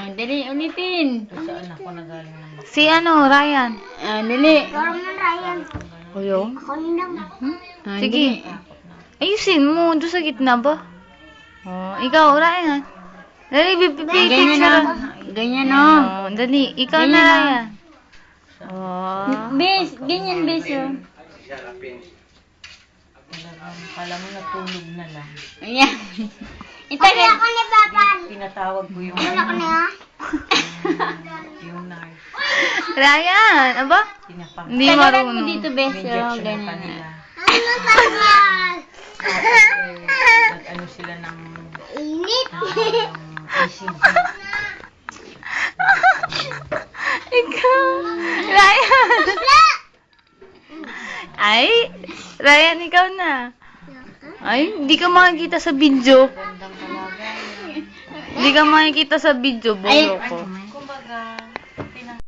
Dali, ulitin. Saan ako nagaling ng Si ano, Ryan. Dali. Parang na Ryan. Kuyo? Ako yun lang. Sige. Ayusin mo, doon sa gitna ba? Oh, ikaw, Ryan. Dali, Ganyan picture. na. Ganyan, no? Oh, dali, ikaw na, Ganyan, Ryan. Oh. Bes, ganyan, bes, oh. Talagang kala mo natulog na lang. Ayan. Wala ko ni Papa. Pinatawag ko yung Wala ko na ha. yung nurse. Ryan, aba? Pinapang Hindi Tagalan mo marunong. dito, bes, oh. injection ng Ganyan. kanila. Ano Papa? Nag-ano sila ng Init. ECG. Ikaw. Ryan. Ay, Ryan, ikaw na. Ay, hindi ka makikita sa video. Gandang talaga. Hindi ka makikita sa video, bulo ko. Kumbaga,